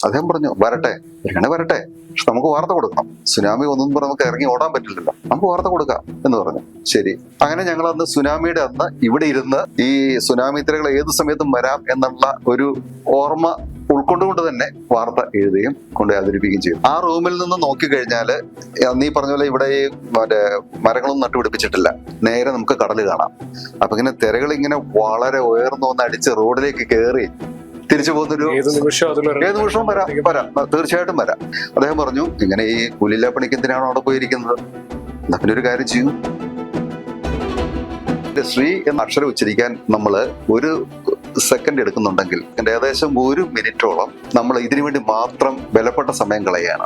അദ്ദേഹം പറഞ്ഞു വരട്ടെ, എങ്ങനെ വരട്ടെ, പക്ഷെ നമുക്ക് വാർത്ത കൊടുക്കണം. സുനാമി ഒന്നും പറഞ്ഞ് നമുക്ക് ഇറങ്ങി ഓടാൻ പറ്റില്ലല്ലോ, നമുക്ക് വാർത്ത കൊടുക്കാം എന്ന് പറഞ്ഞു. ശരി, അങ്ങനെ ഞങ്ങൾ അന്ന് സുനാമിയുടെ അന്ന് ഇവിടെ ഇരുന്ന് ഈ സുനാമി തിരകൾ ഏത് സമയത്തും വരാം എന്നുള്ള ഒരു ഓർമ്മ ഉൾക്കൊണ്ടുകൊണ്ട് തന്നെ വാർത്ത എഴുതുകയും കൊണ്ട് അവതരിപ്പിക്കുകയും ചെയ്തു. ആ റൂമിൽ നിന്ന് നോക്കിക്കഴിഞ്ഞാല് നീ പറഞ്ഞ പോലെ ഇവിടെ ഈ മറ്റേ മരങ്ങളൊന്നും നട്ടുപിടിപ്പിച്ചിട്ടില്ല, നേരെ നമുക്ക് കടല് കാണാം. അപ്പൊ ഇങ്ങനെ തിരകൾ ഇങ്ങനെ വളരെ ഉയർന്നു വന്ന് അടിച്ച് റോഡിലേക്ക് കയറി തിരിച്ചു പോകുന്നൊരു ഏത് നിമിഷവും വരാം, തീർച്ചയായിട്ടും വരാം. അദ്ദേഹം പറഞ്ഞു ഇങ്ങനെ ഈ കൂലില്ലാ പണിക്ക് എന്തിനാണ് അവിടെ പോയിരിക്കുന്നത്, എന്നാ പിന്നെ ഒരു കാര്യം ചെയ്യും. ശ്രീ എന്ന അക്ഷരം ഉച്ചരിക്കാൻ നമ്മൾ ഒരു സെക്കൻഡ് എടുക്കുന്നുണ്ടെങ്കിൽ ഏകദേശം 1 മിനിറ്റോളം നമ്മൾ ഇതിനു വേണ്ടി മാത്രം വിലപ്പെട്ട സമയം കളയാണ്.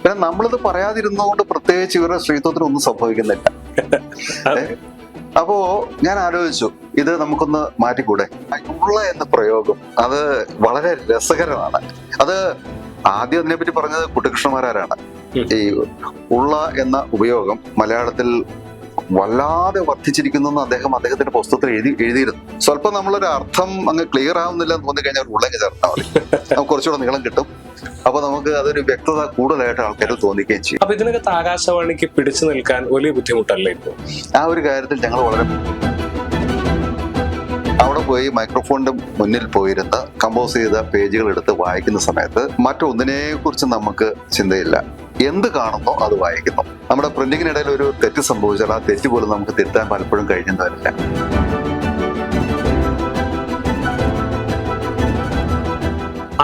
പിന്നെ നമ്മളിത് പറയാതിരുന്നതുകൊണ്ട് പ്രത്യേകിച്ച് ഇവരുടെ ശ്രീത്വത്തിന് ഒന്നും സംഭവിക്കുന്നില്ല. അപ്പോ ഞാൻ ആലോചിച്ചു, ഇത് നമുക്കൊന്ന് മാറ്റിക്കൂടെ? ഉള്ള എന്ന പ്രയോഗം അത് വളരെ രസകരമാണ്. അത് ആദ്യം അതിനെപ്പറ്റി പറഞ്ഞത് കുട്ടിക്കൃഷ്ണമാരാരാണ്. ഈ ഉള്ള എന്ന ഉപയോഗം മലയാളത്തിൽ വല്ലാതെ വർദ്ധിച്ചിരിക്കുന്നു എന്ന് അദ്ദേഹത്തിന്റെ പുസ്തകത്തിൽ എഴുതിയിരുന്നു. സ്വല്പം നമ്മളൊരു അർത്ഥം അങ്ങ് ക്ലിയർ ആവുന്നില്ല എന്ന് തോന്നിക്കഴിഞ്ഞാൽ ഒരു ഉള്ളങ്ങ് ചേർത്താൽ മതി, നമുക്ക് കുറച്ചുകൂടെ നീളം കിട്ടും. അപ്പൊ നമുക്ക് അതൊരു വ്യക്തത കൂടുതലായിട്ട് ആൾക്കാർ തോന്നിക്കുകയും ചെയ്യും. അപ്പൊ ഇതിനകത്ത് ആകാശവാണിക്ക് പിടിച്ചു നിൽക്കാൻ വലിയ ബുദ്ധിമുട്ടല്ലേ ഇപ്പോൾ? ആ ഒരു കാര്യത്തിൽ ഞങ്ങൾ വളരെ അവിടെ പോയി മൈക്രോഫോണിന്റെ മുന്നിൽ പോയിരുന്ന് കമ്പോസ് ചെയ്ത പേജുകൾ എടുത്ത് വായിക്കുന്ന സമയത്ത് മറ്റൊന്നിനെ കുറിച്ച് നമുക്ക് ചിന്തയില്ല. എന്ത് കാണുന്നോ അത് വായിക്കുന്നു. നമ്മുടെ പ്രിന്റിങ്ങിനിടയിൽ ഒരു തെറ്റ് സംഭവിച്ചാൽ ആ തെറ്റ് പോലും നമുക്ക് തിരുത്താൻ പലപ്പോഴും കഴിഞ്ഞെന്ന് വരില്ല.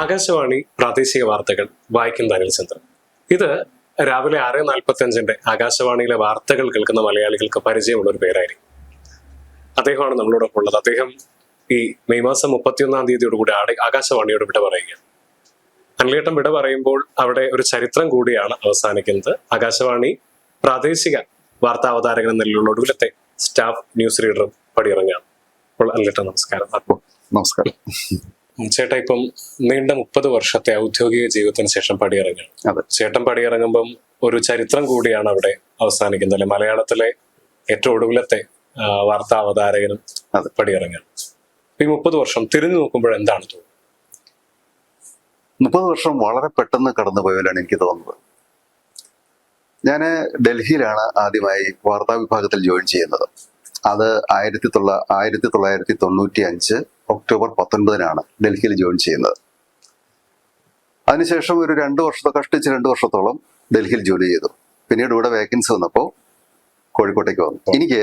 ആകാശവാണി പ്രാദേശിക വാർത്തകൾ വായിക്കുന്ന അനിൽ ചന്ദ്രൻ. ഇത് രാവിലെ 6:45 ആകാശവാണിയിലെ വാർത്തകൾ കേൾക്കുന്ന മലയാളികൾക്ക് പരിചയമുള്ള ഒരു പേരായിരിക്കും. അദ്ദേഹമാണ് നമ്മളോടൊപ്പം ഉള്ളത്. അദ്ദേഹം ഈ മെയ് മാസം 31-ാം തീയതിയോടുകൂടി ആകാശവാണിയോട് വിട പറയുകയാണ്. അനിലേട്ടൻ വിട പറയുമ്പോൾ അവിടെ ഒരു ചരിത്രം കൂടിയാണ് അവസാനിക്കുന്നത്. ആകാശവാണി പ്രാദേശിക വാർത്താ അവതാരകൻ എന്ന നിലയിലുള്ള ഒടുവിലത്തെ സ്റ്റാഫ് ന്യൂസ് റീഡറും പടിയിറങ്ങാണ്. അപ്പോൾ അനിലേട്ടൻ നമസ്കാരം. നമസ്കാരം ചേട്ടാ, ഇപ്പം നീണ്ട 30 വർഷത്തെ ഔദ്യോഗിക ജീവിതത്തിന് ശേഷം പടിയിറങ്ങാണ്. ചേട്ടൻ പടിയിറങ്ങുമ്പം ഒരു ചരിത്രം കൂടിയാണ് അവിടെ അവസാനിക്കുന്നത് അല്ലെ? മലയാളത്തിലെ ഏറ്റവും ഒടുവിലത്തെ വാർത്താ അവതാരകനും പടിയിറങ്ങാണ്. ഈ 30 വർഷം തിരിഞ്ഞു നോക്കുമ്പോൾ എന്താണ് തോന്നുന്നത്? 30 വർഷം വളരെ പെട്ടെന്ന് കടന്നുപോയാലാണ് എനിക്ക് തോന്നുന്നത്. ഞാൻ ഡൽഹിയിലാണ് ആദ്യമായി വാർത്താ വിഭാഗത്തിൽ ജോയിൻ ചെയ്യുന്നത്. അത് 1995 ഒക്ടോബർ 19 ഡൽഹിയിൽ ജോയിൻ ചെയ്യുന്നത്. അതിനുശേഷം ഒരു 2 വർഷത്തോളം ഡൽഹിയിൽ ജോലി ചെയ്തു. പിന്നീട് ഇവിടെ വേക്കൻസി വന്നപ്പോൾ കോഴിക്കോട്ടേക്ക് വന്നു. എനിക്ക്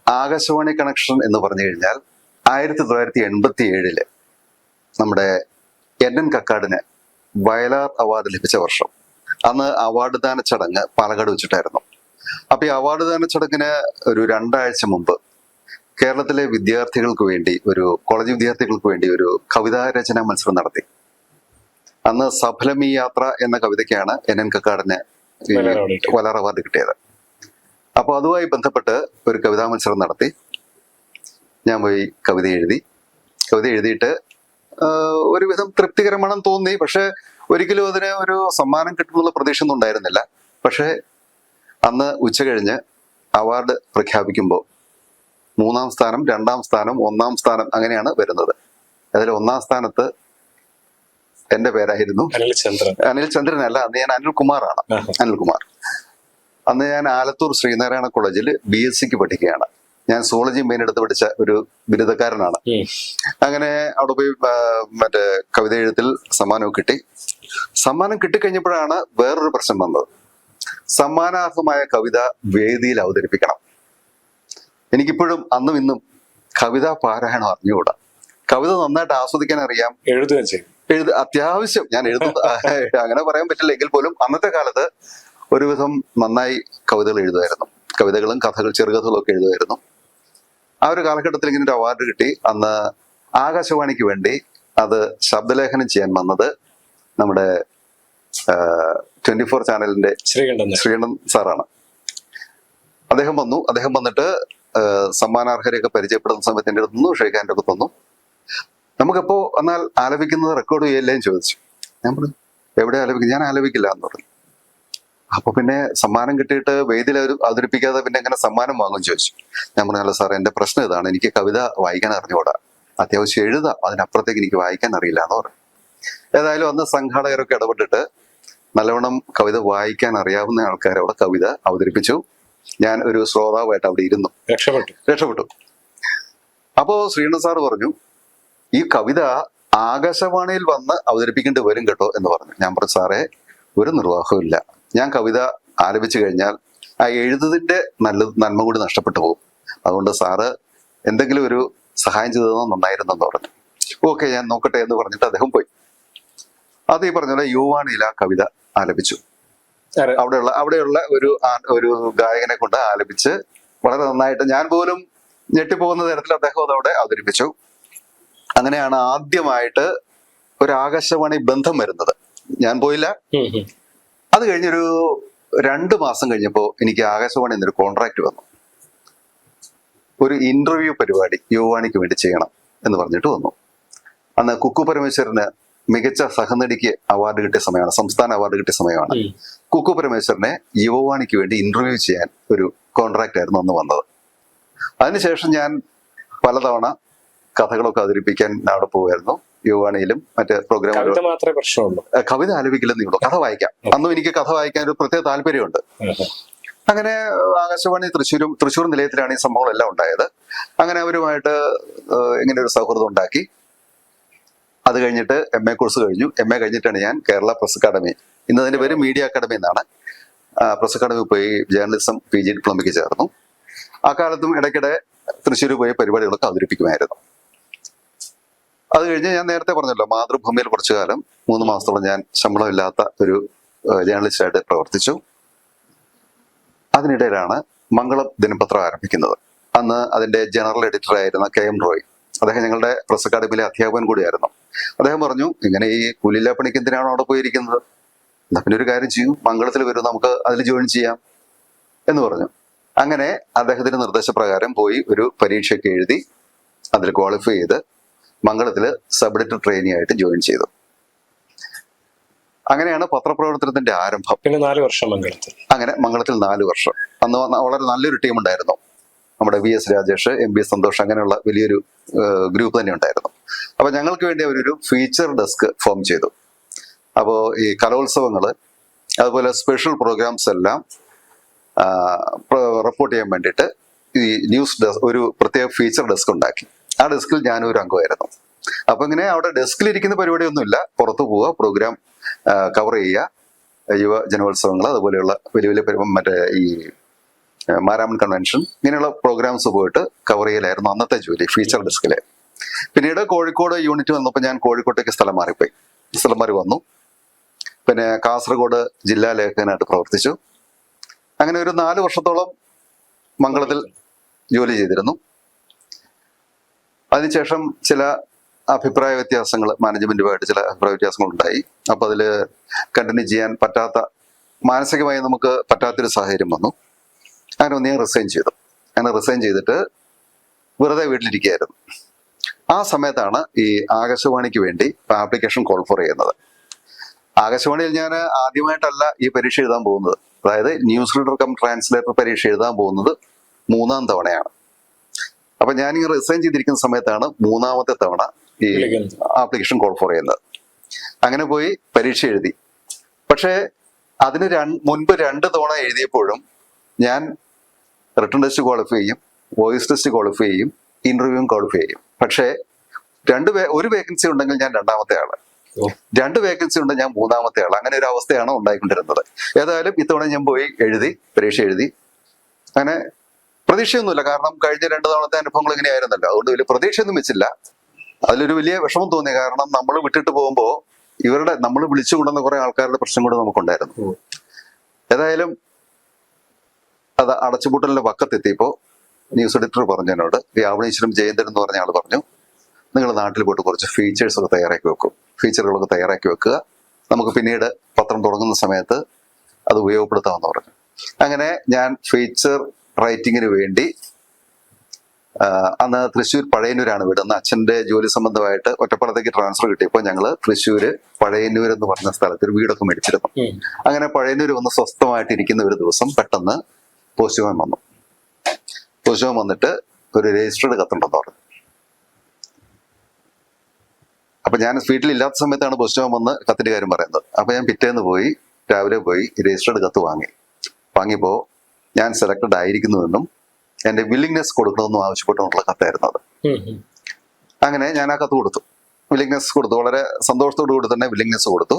ആകാശവാണി കണക്ഷൻ എന്ന് പറഞ്ഞു കഴിഞ്ഞാൽ 1987 നമ്മുടെ NN കക്കാടിന് വയലാർ അവാർഡ് ലഭിച്ച വർഷം. അന്ന് അവാർഡ് ദാന ചടങ്ങ് പാലക്കാട് വെച്ചിട്ടായിരുന്നു. അപ്പൊ ഈ അവാർഡ് ദാന ചടങ്ങിന് ഒരു 2 ആഴ്ച മുമ്പ് കേരളത്തിലെ വിദ്യാർത്ഥികൾക്ക് വേണ്ടി കോളേജ് വിദ്യാർത്ഥികൾക്ക് വേണ്ടി ഒരു കവിതാ രചനാ മത്സരം നടത്തി. അന്ന് സഫലമീ യാത്ര എന്ന കവിതയ്ക്കാണ് NN കക്കാടിന് വയലാർ അവാർഡ് കിട്ടിയത്. അപ്പൊ അതുമായി ബന്ധപ്പെട്ട് ഒരു കവിതാ മത്സരം നടത്തി. ഞാൻ പോയി കവിത എഴുതിയിട്ട് ഒരുവിധം തൃപ്തികരമാണെന്ന് തോന്നി. പക്ഷെ ഒരിക്കലും അതിന് ഒരു സമ്മാനം കിട്ടുന്നുള്ള പ്രതീക്ഷ ഒന്നും ഉണ്ടായിരുന്നില്ല. പക്ഷെ അന്ന് ഉച്ച കഴിഞ്ഞ് അവാർഡ് പ്രഖ്യാപിക്കുമ്പോൾ 3-ാം സ്ഥാനം, 2-ാം സ്ഥാനം, 1-ാം സ്ഥാനം അങ്ങനെയാണ് വരുന്നത്. അതിൽ 1-ാം സ്ഥാനത്ത് എന്റെ പേരായിരുന്നു. അനിൽചന്ദ്രൻ അല്ല, അന്ന് ഞാൻ അനിൽകുമാറാണ്. അനിൽകുമാർ. അന്ന് ഞാൻ ആലത്തൂർ ശ്രീനാരായണ കോളേജിൽ BSc പഠിക്കുകയാണ്. ഞാൻ സോളജി മെയിൻ എടുത്ത് പഠിച്ച ഒരു ബിരുദക്കാരനാണ്. അങ്ങനെ അവിടെ പോയി മറ്റേ കവിത എഴുത്തിൽ സമ്മാനവും കിട്ടി. സമ്മാനം കിട്ടിക്കഴിഞ്ഞപ്പോഴാണ് വേറൊരു പ്രശ്നം വന്നത്. സമ്മാനാർഹമായ കവിത വേദിയിൽ അവതരിപ്പിക്കണം. എനിക്കിപ്പോഴും അന്നും ഇന്നും കവിതാ പാരായണം അറിഞ്ഞുകൂടാ. കവിത നന്നായിട്ട് ആസ്വദിക്കാൻ അറിയാം, അത്യാവശ്യം ഞാൻ എഴുതുന്നത് അങ്ങനെ പറയാൻ പറ്റില്ല എങ്കിൽ പോലും അന്നത്തെ കാലത്ത് ഒരുവിധം നന്നായി കവിതകൾ എഴുതുമായിരുന്നു. കവിതകളും ചെറുകഥകളും ഒക്കെ എഴുതുമായിരുന്നു. ആ ഒരു കാലഘട്ടത്തിൽ ഇങ്ങനെ ഒരു അവാർഡ് കിട്ടി. അന്ന് ആകാശവാണിക്ക് വേണ്ടി അത് ശബ്ദലേഖനം ചെയ്യാൻ വന്നത് നമ്മുടെ 24 ചാനലിന്റെ ശ്രീകണ്ഠൻ സാറാണ്. അദ്ദേഹം വന്നിട്ട് സമ്മാനാർഹരെയൊക്കെ പരിചയപ്പെടുന്ന സമയത്ത് എൻ്റെ അടുത്ത് ഷെയ്ഖാൻ്റെ ഒക്കെ തന്നു. നമുക്കെപ്പോ എന്നാൽ ആലപിക്കുന്നത് റെക്കോർഡ് ചെയ്യല്ലേന്ന് ചോദിച്ചു. ഞാൻ പറഞ്ഞു എവിടെ ആലപിക്കും? ഞാൻ ആലപിക്കില്ല എന്ന് പറഞ്ഞു. അപ്പൊ പിന്നെ സമ്മാനം കിട്ടിയിട്ട് വേദിയിൽ അവതരിപ്പിക്കാതെ പിന്നെ എങ്ങനെ സമ്മാനം വാങ്ങും ചോദിച്ചു. ഞാൻ പറഞ്ഞല്ലോ സാർ, എന്റെ പ്രശ്നം ഇതാണ്, എനിക്ക് കവിത വായിക്കാൻ അറിഞ്ഞുകൂടാ, അത്യാവശ്യം എഴുതാം, അതിനപ്പുറത്തേക്ക് എനിക്ക് വായിക്കാൻ അറിയില്ല എന്ന് പറഞ്ഞു. ഏതായാലും അന്ന് സംഘാടകരൊക്കെ ഇടപെട്ടിട്ട് നല്ലവണ്ണം കവിത വായിക്കാൻ അറിയാവുന്ന ആൾക്കാർ അവിടെ കവിത അവതരിപ്പിച്ചു. ഞാൻ ഒരു ശ്രോതാവായിട്ട് അവിടെ ഇരുന്നു. രക്ഷപ്പെട്ടു. അപ്പോ ശ്രീണ സാർ പറഞ്ഞു, ഈ കവിത ആകാശവാണിയിൽ വന്ന് അവതരിപ്പിക്കേണ്ടി വരും കേട്ടോ എന്ന് പറഞ്ഞു. ഞാൻ പറഞ്ഞു, സാറേ ഒരു നിർവാഹവും ഇല്ല, ഞാൻ കവിത ആലപിച്ചു കഴിഞ്ഞാൽ ആ എഴുതതിന്റെ നന്മ കൂടി നഷ്ടപ്പെട്ടു പോകും. അതുകൊണ്ട് സാറ് എന്തെങ്കിലും ഒരു സഹായം ചെയ്തതെന്നോ നന്നായിരുന്നെന്ന് പറഞ്ഞു. ഓക്കെ, ഞാൻ നോക്കട്ടെ എന്ന് പറഞ്ഞിട്ട് അദ്ദേഹം പോയി. അത് ഈ പറഞ്ഞ പോലെ യുവാണിയിൽ ആ കവിത ആലപിച്ചു. അവിടെയുള്ള ഒരു ഗായകനെ കൊണ്ട് ആലപിച്ച് വളരെ നന്നായിട്ട്, ഞാൻ പോലും ഞെട്ടിപ്പോകുന്ന തരത്തിൽ അദ്ദേഹം അതവിടെ അവതരിപ്പിച്ചു. അങ്ങനെയാണ് ആദ്യമായിട്ട് ഒരു ആകാശവാണി ബന്ധം വരുന്നത്. ഞാൻ പോയില്ല. അത് കഴിഞ്ഞൊരു 2 മാസം കഴിഞ്ഞപ്പോ എനിക്ക് ആകാശവാണി എന്നൊരു കോൺട്രാക്ട് വന്നു. ഒരു ഇന്റർവ്യൂ പരിപാടി യുവാണിക്ക് വേണ്ടി ചെയ്യണം എന്ന് പറഞ്ഞിട്ട് വന്നു. അന്ന് കുക്കു പരമേശ്വരന് മികച്ച സഹനടിക്ക് അവാർഡ് കിട്ടിയ സമയമാണ്, സംസ്ഥാന അവാർഡ് കിട്ടിയ സമയമാണ്. കുക്കു പരമേശ്വരനെ യുവാണിക്ക് വേണ്ടി ഇന്റർവ്യൂ ചെയ്യാൻ ഒരു കോൺട്രാക്ട് ആയിരുന്നു അന്ന് വന്നത്. അതിനുശേഷം ഞാൻ പലതവണ കഥകളൊക്കെ അവതരിപ്പിക്കാൻ അവിടെ പോകുമായിരുന്നു. യുവാണിയിലും മറ്റ് പ്രോഗ്രാമുകളും. കവിത ആലപിക്കില്ലെന്നേ ഉള്ളൂ, കഥ വായിക്കാം. അന്നും എനിക്ക് കഥ വായിക്കാൻ ഒരു പ്രത്യേക താല്പര്യമുണ്ട്. അങ്ങനെ ആകാശവാണി തൃശ്ശൂർ നിലയത്തിലാണ് ഈ സംഭവങ്ങളെല്ലാം ഉണ്ടായത്. അങ്ങനെ അവരുമായിട്ട് ഇങ്ങനെ ഒരു സൗഹൃദം ഉണ്ടാക്കി. അത് കഴിഞ്ഞിട്ട് MA കോഴ്സ് കഴിഞ്ഞു. MA കഴിഞ്ഞിട്ടാണ് ഞാൻ കേരള പ്രസ് അക്കാദമി, ഇന്നതിന്റെ പേര് മീഡിയ അക്കാദമി എന്നാണ്, പ്രസ് അക്കാദമി പോയി ജേർണലിസം PG ഡിപ്ലോമയ്ക്ക് ചേർന്നു. ആ കാലത്തും ഇടയ്ക്കിടെ തൃശ്ശൂർ പോയി പരിപാടികളൊക്കെ അവതരിപ്പിക്കുമായിരുന്നു. അത് കഴിഞ്ഞ് ഞാൻ നേരത്തെ പറഞ്ഞല്ലോ, മാതൃഭൂമിയിൽ കുറച്ചു കാലം 3 മാസത്തോളം ഞാൻ ശമ്പളമില്ലാത്ത ഒരു ജേർണലിസ്റ്റായിട്ട് പ്രവർത്തിച്ചു. അതിനിടയിലാണ് മംഗളം ദിനപത്രം ആരംഭിക്കുന്നത്. അന്ന് അതിന്റെ ജനറൽ എഡിറ്റർ ആയിരുന്ന KM റോയ്, അദ്ദേഹം ഞങ്ങളുടെ പ്രസ് അക്കാദമിയിലെ അധ്യാപകൻ കൂടിയായിരുന്നു. അദ്ദേഹം പറഞ്ഞു, ഇങ്ങനെ ഈ കൂലില്ലാ പണിക്ക് എന്തിനാണോ അവിടെ പോയിരിക്കുന്നത്, എന്നാ പിന്നെ ഒരു കാര്യം ചെയ്യും, മംഗളത്തിൽ വരും, നമുക്ക് അതിൽ ജോയിൻ ചെയ്യാം എന്ന് പറഞ്ഞു. അങ്ങനെ അദ്ദേഹത്തിന്റെ നിർദ്ദേശപ്രകാരം പോയി ഒരു പരീക്ഷയൊക്കെ എഴുതി അതിൽ ക്വാളിഫൈ ചെയ്ത് മംഗളത്തില് സബ് എഡിറ്റർ ട്രെയിനി ആയിട്ട് ജോയിൻ ചെയ്തു. അങ്ങനെയാണ് പത്രപ്രവർത്തനത്തിന്റെ ആരംഭം. പിന്നെ 4 വർഷം മംഗളത്തിൽ. അങ്ങനെ മംഗളത്തിൽ 4 വർഷം. അന്ന് വളരെ നല്ലൊരു ടീം ഉണ്ടായിരുന്നു. നമ്മുടെ VS രാജേഷ്, MB സന്തോഷ്, അങ്ങനെയുള്ള വലിയൊരു ഗ്രൂപ്പ് തന്നെ ഉണ്ടായിരുന്നു. അപ്പൊ ഞങ്ങൾക്ക് വേണ്ടി അവരൊരു ഫീച്ചർ ഡെസ്ക് ഫോം ചെയ്തു. അപ്പോ ഈ കലോത്സവങ്ങള്, അതുപോലെ സ്പെഷ്യൽ പ്രോഗ്രാംസ് എല്ലാം റിപ്പോർട്ട് ചെയ്യാൻ വേണ്ടിയിട്ട് ഈ ന്യൂസ് ഡെസ്ക് ഒരു പ്രത്യേക ഫീച്ചർ ഡെസ്ക് ഉണ്ടാക്കി. ആ ഡെസ്കിൽ ഞാനൊരു അംഗമായിരുന്നു. അപ്പൊ ഇങ്ങനെ അവിടെ ഡെസ്കിലിരിക്കുന്ന പരിപാടിയൊന്നുമില്ല, പുറത്തു പോവുക, പ്രോഗ്രാം കവർ ചെയ്യുക, യുവജനോത്സവങ്ങൾ, അതുപോലെയുള്ള വലിയ വലിയ മറ്റേ ഈ മാരാമൺ കൺവെൻഷൻ, ഇങ്ങനെയുള്ള പ്രോഗ്രാംസ് പോയിട്ട് കവർ ചെയ്യലായിരുന്നു അന്നത്തെ ജോലി ഫീച്ചർ ഡെസ്കില്. പിന്നീട് കോഴിക്കോട് യൂണിറ്റ് വന്നപ്പോൾ ഞാൻ കോഴിക്കോട്ടേക്ക് സ്ഥലം മാറി വന്നു. പിന്നെ കാസർഗോഡ് ജില്ലാ ലേഖകനായിട്ട് പ്രവർത്തിച്ചു. അങ്ങനെ ഒരു 4 വർഷത്തോളം മംഗളത്തിൽ ജോലി ചെയ്തിരുന്നു. അതിനുശേഷം ചില അഭിപ്രായ വ്യത്യാസങ്ങൾ, മാനേജ്മെന്റുമായിട്ട് ചില അഭിപ്രായ വ്യത്യാസങ്ങൾ ഉണ്ടായി. അപ്പൊ അതില് കണ്ടിന്യൂ ചെയ്യാൻ പറ്റാത്ത, മാനസികമായി നമുക്ക് പറ്റാത്തൊരു സാഹചര്യം വന്നു. അങ്ങനെ ഒന്ന് ഞാൻ റിസൈൻ ചെയ്തു. അങ്ങനെ റിസൈൻ ചെയ്തിട്ട് വെറുതെ വീട്ടിലിരിക്കുകയായിരുന്നു. ആ സമയത്താണ് ഈ ആകാശവാണിക്ക് വേണ്ടി ആപ്ലിക്കേഷൻ കോൾ ഫോർ ചെയ്യുന്നത്. ആകാശവാണിയിൽ ഞാൻ ആദ്യമായിട്ടല്ല ഈ പരീക്ഷ എഴുതാൻ പോകുന്നത്. അതായത് ന്യൂസ് റീഡർ കം ട്രാൻസ്ലേറ്റർ പരീക്ഷ എഴുതാൻ പോകുന്നത് 3ാം തവണയാണ്. അപ്പൊ ഞാൻ ഈ റിസൈൻ ചെയ്തിരിക്കുന്ന സമയത്താണ് 3ാമത്തെ തവണ ഈ ആപ്ലിക്കേഷൻ കോൾ ഫോർ ചെയ്യുന്നത്. അങ്ങനെ പോയി പരീക്ഷ എഴുതി. പക്ഷേ അതിന് മുൻപ് 2 തവണ എഴുതിയപ്പോഴും ഞാൻ റിട്ടൺ ടെസ്റ്റ് ക്വാളിഫൈ ചെയ്യും, വോയിസ് ടെസ്റ്റ് ക്വാളിഫൈ ചെയ്യും, ഇന്റർവ്യൂവും ക്വാളിഫൈ ചെയ്യും. പക്ഷേ ഒരു വേക്കൻസി ഉണ്ടെങ്കിൽ ഞാൻ 2ാമത്തെ ആള്, 2 വേക്കൻസി ഉണ്ട് ഞാൻ 3ാമത്തെ ആള്. അങ്ങനെ ഒരു അവസ്ഥയാണ് ഉണ്ടായിക്കൊണ്ടിരുന്നത്. ഏതായാലും ഇത്തവണ ഞാൻ പോയി പരീക്ഷ എഴുതി. അങ്ങനെ പ്രതീക്ഷയൊന്നുമില്ല, കാരണം കഴിഞ്ഞ 2 തവണത്തെ അനുഭവങ്ങൾ ഇങ്ങനെയായിരുന്നല്ലോ. അതുകൊണ്ട് വലിയ പ്രതീക്ഷയൊന്നും വെച്ചില്ല. അതിലൊരു വലിയ വിഷമം തോന്നി. കാരണം നമ്മൾ വിട്ടിട്ട് പോകുമ്പോൾ നമ്മൾ വിളിച്ചു കൊണ്ടുവന്ന കുറെ ആൾക്കാരുടെ പ്രശ്നം കൂടെ നമുക്കുണ്ടായിരുന്നു. ഏതായാലും അത് അടച്ചുപൂട്ടലിന്റെ പക്കത്തെത്തിയപ്പോ ന്യൂസ് എഡിറ്റർ പറഞ്ഞു എന്നോട്, ഈ ആവണീശ്വരം ജയേന്ദ്രൻ എന്ന് പറഞ്ഞ ആൾ പറഞ്ഞു, നിങ്ങൾ നാട്ടിൽ പോയിട്ട് കുറച്ച് ഫീച്ചറുകളൊക്കെ തയ്യാറാക്കി വെക്കുക, നമുക്ക് പിന്നീട് പത്രം തുടങ്ങുന്ന സമയത്ത് അത് ഉപയോഗപ്പെടുത്താമെന്ന് പറഞ്ഞു. അങ്ങനെ ഞാൻ ഫീച്ചർ റൈറ്റിങ്ങിന് വേണ്ടി അന്ന് തൃശ്ശൂർ പഴയന്നൂരാണ് വീട്. അന്ന് അച്ഛന്റെ ജോലി സംബന്ധമായിട്ട് ഒറ്റപ്പാലത്തേക്ക് ട്രാൻസ്ഫർ കിട്ടിയപ്പോൾ ഞങ്ങള് തൃശ്ശൂര് പഴയന്നൂർ എന്ന് പറഞ്ഞ സ്ഥലത്ത് ഒരു വീടൊക്കെ മേടിച്ചിരുന്നു. അങ്ങനെ പഴയന്നൂർ വന്ന് സ്വസ്ഥമായിട്ട് ഇരിക്കുന്ന ഒരു ദിവസം പെട്ടെന്ന് പോസ്റ്റ്മാൻ വന്നു. പോസ്റ്റ്മാൻ വന്നിട്ട് ഒരു രജിസ്റ്റേർഡ് കത്തുണ്ടെന്ന് പറഞ്ഞു. അപ്പൊ ഞാൻ വീട്ടിലില്ലാത്ത സമയത്താണ് പുസ്തകം വന്ന് കത്തിന്റെ കാര്യം പറയുന്നത്. അപ്പൊ ഞാൻ പിറ്റേന്ന് പോയി, രാവിലെ പോയി രജിസ്റ്റേർഡ് കത്ത് വാങ്ങിയപ്പോ ഞാൻ സെലക്ടഡ് ആയിരിക്കുന്നുവെന്നും എന്റെ വില്ലിങ്നെസ് കൊടുക്കണമെന്നും ആവശ്യപ്പെട്ടുകൊണ്ടുള്ള കത്തായിരുന്നു അത്. അങ്ങനെ ഞാൻ ആ കത്ത് കൊടുത്തു, വില്ലിങ്നെസ് കൊടുത്തു. വളരെ സന്തോഷത്തോടു കൂടി തന്നെ വില്ലിങ്നെസ് കൊടുത്തു.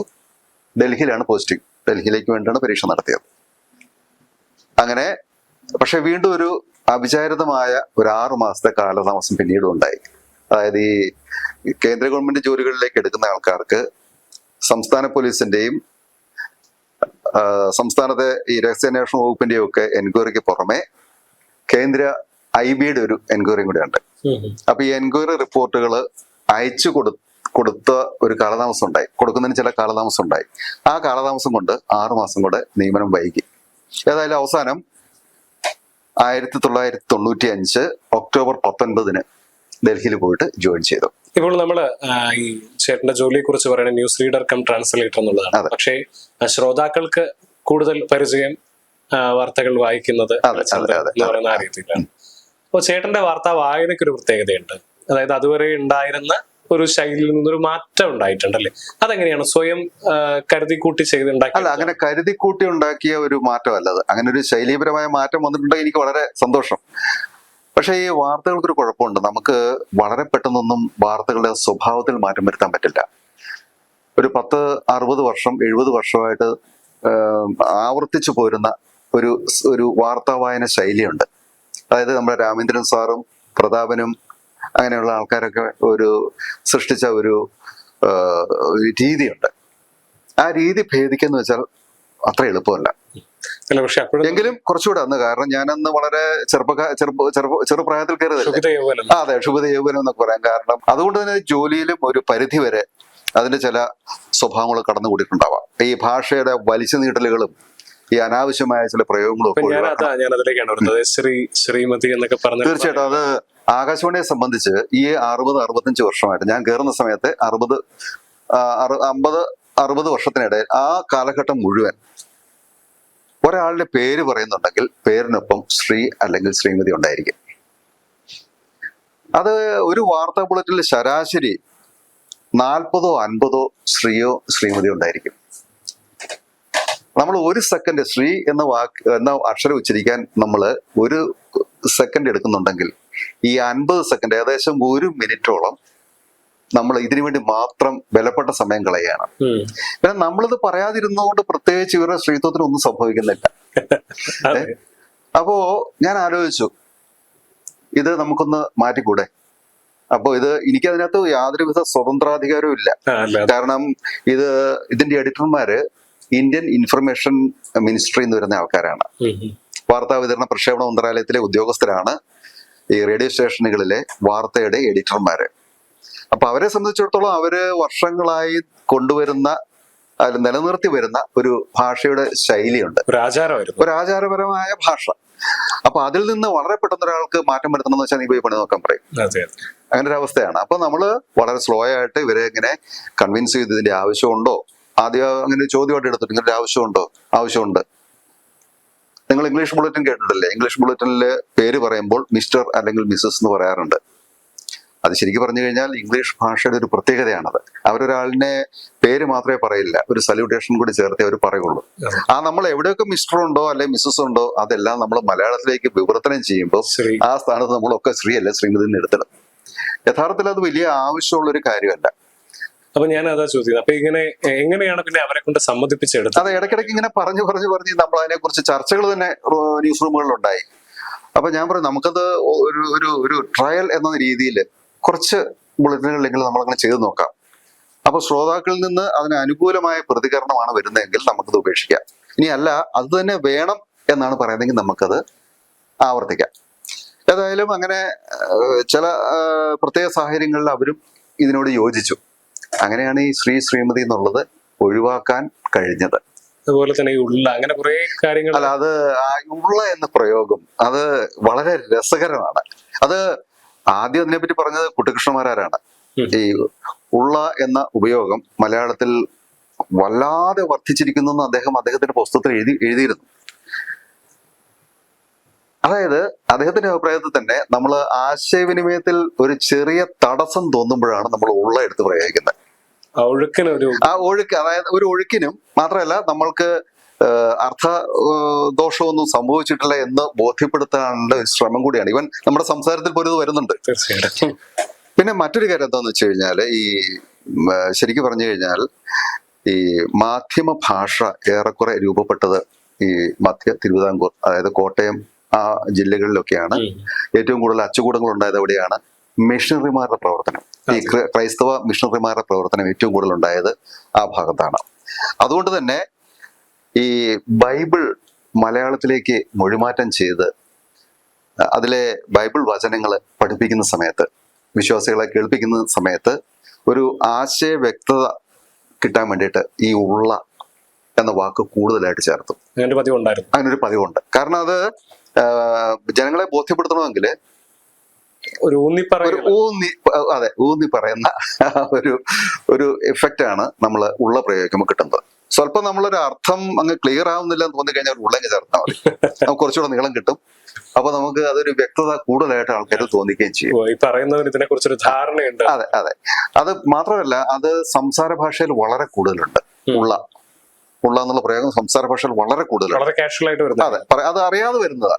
ഡൽഹിയിലാണ് പോസ്റ്റിംഗ്, ഡൽഹിയിലേക്ക് വേണ്ടിയാണ് പരീക്ഷ നടത്തിയത്. അങ്ങനെ പക്ഷെ വീണ്ടും ഒരു അവിചാരിതമായ ഒരു 6 മാസത്തെ കാലതാമസം പിന്നീടും ഉണ്ടായി. അതായത് ഈ കേന്ദ്ര ഗവൺമെന്റ് ജോലികളിലേക്ക് എടുക്കുന്ന ആൾക്കാർക്ക് സംസ്ഥാന പോലീസിന്റെയും സംസ്ഥാനത്തെ ഈ രഹസ്യാന്വേഷണ വകുപ്പിന്റെയും ഒക്കെ എൻക്വയറിക്ക് പുറമെ കേന്ദ്ര IB-യുടെ ഒരു എൻക്വയറിയും കൂടെ ഉണ്ട്. അപ്പൊ ഈ എൻക്വയറി റിപ്പോർട്ടുകൾ അയച്ചു കൊടുത്ത ഒരു കാലതാമസം ഉണ്ടായി, കൊടുക്കുന്നതിന് ചില കാലതാമസം ഉണ്ടായി. ആ കാലതാമസം കൊണ്ട് 6 മാസം കൂടെ നിയമനം വൈകി. ഏതായാലും അവസാനം 1995 ഒക്ടോബർ 19 ഡൽഹിയിൽ പോയിട്ട് ജോയിൻ ചെയ്തു. ഇപ്പോൾ നമ്മള് ഈ ചേട്ടന്റെ ജോലിയെ കുറിച്ച് പറയുന്നത് ന്യൂസ് റീഡർ കം ട്രാൻസ്ലേറ്റർ എന്നുള്ളതാണ്. പക്ഷേ ശ്രോതാക്കൾക്ക് കൂടുതൽ പരിചയം വാർത്തകൾ വായിക്കുന്നത് എന്ന് പറയുന്ന ആ രീതിയിലാണ്. അപ്പോൾ ചേട്ടന്റെ വാർത്താ വായനയ്ക്ക് ഒരു പ്രത്യേകതയുണ്ട്. അതായത് അതുവരെ ഉണ്ടായിരുന്ന ഒരു ശൈലിയിൽ നിന്നൊരു മാറ്റം ഉണ്ടായിട്ടുണ്ടല്ലേ? അതെങ്ങനെയാണ്? സ്വയം കരുതിക്കൂട്ടി ചെയ്തുണ്ടാക്കി? അല്ല, അങ്ങനെ കരുതിക്കൂട്ടി ഉണ്ടാക്കിയ ഒരു മാറ്റമല്ല അത്. അങ്ങനെ ഒരു ശൈലീപരമായ മാറ്റം വന്നിട്ടുണ്ടെങ്കിൽ എനിക്ക് വളരെ സന്തോഷം. പക്ഷെ ഈ വാർത്തകൾക്കൊരു കുഴപ്പമുണ്ട്. നമുക്ക് വളരെ പെട്ടെന്നൊന്നും വാർത്തകളുടെ സ്വഭാവത്തിൽ മാറ്റം വരുത്താൻ പറ്റില്ല. ഒരു 10-60 വർഷം 70 വർഷമായിട്ട് ആവർത്തിച്ചു പോരുന്ന ഒരു വാർത്താ വായന ശൈലിയുണ്ട്. അതായത് നമ്മുടെ രാമേന്ദ്രൻ സാറും പ്രതാപനും അങ്ങനെയുള്ള ആൾക്കാരൊക്കെ സൃഷ്ടിച്ച ഒരു രീതിയുണ്ട്. ആ രീതി ഭേദിക്കെന്ന് വെച്ചാൽ അത്ര എളുപ്പമല്ല. എങ്കിലും കുറച്ചുകൂടെ അന്ന്, കാരണം ഞാനന്ന് വളരെ ചെറുപ്രായത്തിൽ കയറിയതല്ലേ. അതെ, ക്ഷുഭിത യൗവനം എന്നൊക്കെ പറയാം. കാരണം അതുകൊണ്ട് തന്നെ ജോലിയിലും ഒരു പരിധി വരെ അതിന്റെ ചില സ്വഭാവങ്ങൾ കടന്നുകൂടിയിട്ടുണ്ടാവാം. ഈ ഭാഷയുടെ വലിച്ചു നീട്ടലുകളും ഈ അനാവശ്യമായ ചില പ്രയോഗങ്ങളും ഒക്കെ തീർച്ചയായിട്ടും അത് ആകാശവാണിയെ സംബന്ധിച്ച് ഈ 60-65 വർഷമായിട്ട് ഞാൻ കയറുന്ന സമയത്ത് 50-60 വർഷത്തിനിടയിൽ ആ കാലഘട്ടം മുഴുവൻ ഒരാളുടെ പേര് പറയുന്നുണ്ടെങ്കിൽ പേരിനൊപ്പം ശ്രീ അല്ലെങ്കിൽ ശ്രീമതി ഉണ്ടായിരിക്കും. അത് ഒരു വാർത്താ ബുള്ളറ്റിൽ ശരാശരി 40-50 ശ്രീയോ ശ്രീമതിയോ ഉണ്ടായിരിക്കും. നമ്മൾ ഒരു സെക്കൻഡ് ശ്രീ എന്ന അക്ഷരം ഉച്ചരിക്കാൻ നമ്മൾ ഒരു സെക്കൻഡ് എടുക്കുന്നുണ്ടെങ്കിൽ ഈ 50 സെക്കൻഡ്, ഏകദേശം 1 മിനിറ്റോളം നമ്മൾ ഇതിനു വേണ്ടി മാത്രം വിലപ്പെട്ട സമയം കളയാണ്. പിന്നെ നമ്മളിത് പറയാതിരുന്നതുകൊണ്ട് പ്രത്യേകിച്ച് ഇവരുടെ സ്ത്രീത്വത്തിനൊന്നും സംഭവിക്കുന്നില്ല. അപ്പോ ഞാൻ ആലോചിച്ചു, ഇത് നമുക്കൊന്ന് മാറ്റിക്കൂടെ? അപ്പോ എനിക്കതിനകത്ത് യാതൊരുവിധ സ്വതന്ത്രാധികാരവും ഇല്ല. കാരണം ഇതിന്റെ എഡിറ്റർമാര് ഇന്ത്യൻ ഇൻഫർമേഷൻ മിനിസ്ട്രി എന്ന് വരുന്ന ആൾക്കാരാണ്. വാർത്താ വിതരണ പ്രക്ഷേപണ മന്ത്രാലയത്തിലെ ഉദ്യോഗസ്ഥരാണ് ഈ റേഡിയോ സ്റ്റേഷനുകളിലെ വാർത്തയുടെ എഡിറ്റർമാര്. അപ്പൊ അവരെ സംബന്ധിച്ചിടത്തോളം അവര് വർഷങ്ങളായി കൊണ്ടുവരുന്ന നിലനിർത്തി വരുന്ന ഒരു ഭാഷയുടെ ശൈലിയുണ്ട്, ഒരു ആചാരപരമായ ഭാഷ. അപ്പൊ അതിൽ നിന്ന് വളരെ പെട്ടെന്ന് ഒരാൾക്ക് മാറ്റം വരുത്തണമെന്ന് വെച്ചാൽ നീ പോയി പണി നോക്കാൻ പറയും. അങ്ങനെ ഒരു അവസ്ഥയാണ്. അപ്പൊ നമ്മള് വളരെ സ്ലോ ആയിട്ട് ഇവരെ ഇങ്ങനെ കൺവിൻസ് ചെയ്ത് ഇതിന്റെ ആവശ്യമുണ്ടോ, ആദ്യം അങ്ങനെ ചോദ്യമായിട്ട് എടുത്തിട്ട് ഇങ്ങനെ ആവശ്യമുണ്ടോ? ആവശ്യമുണ്ട്. നിങ്ങൾ ഇംഗ്ലീഷ് ബുള്ളറ്റിൻ കേട്ടിട്ടില്ലേ? ഇംഗ്ലീഷ് ബുള്ളറ്റിനില് പേര് പറയുമ്പോൾ മിസ്റ്റർ അല്ലെങ്കിൽ മിസ്സസ് എന്ന് പറയാറുണ്ട്. അത് ശരിക്കും പറഞ്ഞു കഴിഞ്ഞാൽ ഇംഗ്ലീഷ് ഭാഷയുടെ ഒരു പ്രത്യേകതയാണത്. അവരൊരാളിനെ പേര് മാത്രമേ പറയില്ല, ഒരു സല്യൂട്ടേഷൻ കൂടി ചേർത്തേ അവർ പറയുള്ളൂ. നമ്മൾ എവിടെയൊക്കെ മിസ്റ്റർ ഉണ്ടോ അല്ലെങ്കിൽ മിസ്സസ് ഉണ്ടോ അതെല്ലാം നമ്മൾ മലയാളത്തിലേക്ക് വിവർത്തനം ചെയ്യുമ്പോൾ ആ സ്ഥാനത്ത് നമ്മളൊക്കെ ശ്രീ അല്ല ശ്രീമതി എന്ന് എടുത്തിടും. യഥാർത്ഥത്തിൽ അത് വലിയ ആവശ്യമുള്ള ഒരു കാര്യമല്ല. അപ്പൊ ഞാൻ അതാ ചോദിക്കുന്നത്, അപ്പൊ എങ്ങനെയാണ് പിന്നെ അവരെ കൊണ്ട് സമ്മതിപ്പിച്ചെടുത്തത്? അതെ, ഇടയ്ക്കിടയ്ക്ക് ഇങ്ങനെ പറഞ്ഞു നമ്മൾ അതിനെ കുറിച്ച് ചർച്ചകൾ തന്നെ ന്യൂസ് റൂമുകളിലുണ്ടായി. അപ്പൊ ഞാൻ പറഞ്ഞു, നമുക്കത് ഒരു ട്രയൽ എന്ന രീതിയിൽ കുറച്ച് ബുള്ളറ്റിനുകളെങ്കിലും നമ്മളങ്ങനെ ചെയ്തു നോക്കാം. അപ്പൊ ശ്രോതാക്കളിൽ നിന്ന് അതിന് അനുകൂലമായ പ്രതികരണമാണ് വരുന്നതെങ്കിൽ നമുക്കത് ഉപേക്ഷിക്കാം. ഇനി അല്ല, അത് തന്നെ വേണം എന്നാണ് പറയുന്നതെങ്കിൽ നമുക്കത് ആവർത്തിക്കാം. ഏതായാലും അങ്ങനെ ചില പ്രത്യേക സാഹചര്യങ്ങളിൽ അവരും ഇതിനോട് യോജിച്ചു. അങ്ങനെയാണ് ഈ ശ്രീമതി എന്നുള്ളത് ഒഴിവാക്കാൻ കഴിഞ്ഞത്. അതുപോലെ തന്നെ അങ്ങനെ കുറെ കാര്യങ്ങൾ. അല്ല, അത് ഉള്ള എന്ന പ്രയോഗം അത് വളരെ രസകരമാണ്. അത് ആദ്യം അതിനെപ്പറ്റി പറഞ്ഞത് കുട്ടിക്കൃഷ്ണമാരാരാണ്. ഈ ഉള്ള എന്ന ഉപയോഗം മലയാളത്തിൽ വല്ലാതെ വർദ്ധിച്ചിരിക്കുന്നു എന്ന് അദ്ദേഹത്തിന്റെ പുസ്തകത്തിൽ എഴുതിയിരുന്നു. അതായത് അദ്ദേഹത്തിന്റെ അഭിപ്രായത്തിൽ തന്നെ നമ്മൾ ആശയവിനിമയത്തിൽ ഒരു ചെറിയ തടസ്സം തോന്നുമ്പോഴാണ് നമ്മൾ ഉള്ള എടുത്ത് പ്രയോഗിക്കുന്നത്. ആ ഒഴുക്കിനൊരു ആ ഒഴുക്ക്, അതായത് ഒരു ഒഴുക്കിനും മാത്രമല്ല നമ്മൾക്ക് അർത്ഥ ദോഷമൊന്നും സംഭവിച്ചിട്ടില്ല എന്ന് ബോധ്യപ്പെടുത്താനുള്ള ഒരു ശ്രമം കൂടിയാണ്. ഇവൻ നമ്മുടെ സംസാരത്തിൽ പോലും ഇത് വരുന്നുണ്ട്. തീർച്ചയായിട്ടും. പിന്നെ മറ്റൊരു കാര്യം എന്താണെന്ന് വെച്ച് കഴിഞ്ഞാൽ, ഈ ശരിക്കും പറഞ്ഞു കഴിഞ്ഞാൽ ഈ മാധ്യമ ഭാഷ ഏറെക്കുറെ രൂപപ്പെട്ടത് ഈ മധ്യ തിരുവിതാംകൂർ, അതായത് കോട്ടയം ആ ജില്ലകളിലൊക്കെയാണ്. ഏറ്റവും കൂടുതൽ അച്ചുകൂടങ്ങൾ ഉണ്ടായത് എവിടെയാണ്? മിഷണറിമാരുടെ പ്രവർത്തനം, ഈ ക്രൈസ്തവ മിഷണറിമാരുടെ പ്രവർത്തനം ഏറ്റവും കൂടുതൽ ഉണ്ടായത് ആ ഭാഗത്താണ്. അതുകൊണ്ട് തന്നെ ഈ ബൈബിൾ മലയാളത്തിലേക്ക് മൊഴിമാറ്റം ചെയ്ത് അതിലെ ബൈബിൾ വചനങ്ങൾ പഠിപ്പിക്കുന്ന സമയത്ത്, വിശ്വാസികളെ കേൾപ്പിക്കുന്ന സമയത്ത് ഒരു ആശയ വ്യക്തത കിട്ടാൻ വേണ്ടിയിട്ട് ഈ ഉള്ള എന്ന വാക്ക് കൂടുതലായിട്ട് ചേർത്തു. അതിനൊരു പതിവുണ്ട്. കാരണം അത് ജനങ്ങളെ ബോധ്യപ്പെടുത്തണമെങ്കിൽ ഒരു ഊന്നി പറയുന്ന ഒരു എഫക്റ്റ് ആണ് നമ്മൾ ഉള്ള പ്രയോഗിക്കുമ്പോൾ കിട്ടുന്നത്. സ്വല്പം നമ്മളൊരു അർത്ഥം അങ്ങ് ക്ലിയർ ആവുന്നില്ല എന്ന് തോന്നിക്കഴിഞ്ഞാൽ ഒരു ഉള്ളങ്ങ് ചേർത്താൽ മതി, നമുക്ക് കുറച്ചുകൂടെ നീളം കിട്ടും. അപ്പൊ നമുക്ക് അതൊരു വ്യക്തത കൂടുതലായിട്ട് ആൾക്കാർ തോന്നിക്കുകയും ചെയ്യും. ഇതിനെ കുറിച്ചൊരു ധാരണയുണ്ട്. അതെ അതെ. അത് മാത്രമല്ല, അത് സംസാര ഭാഷയിൽ വളരെ കൂടുതലുണ്ട്. ഉള്ള എന്നുള്ള പ്രയോഗം സംസാര ഭാഷയിൽ വളരെ കൂടുതലുണ്ട്. അതെ, അത് അറിയാതെ വരുന്നതാ.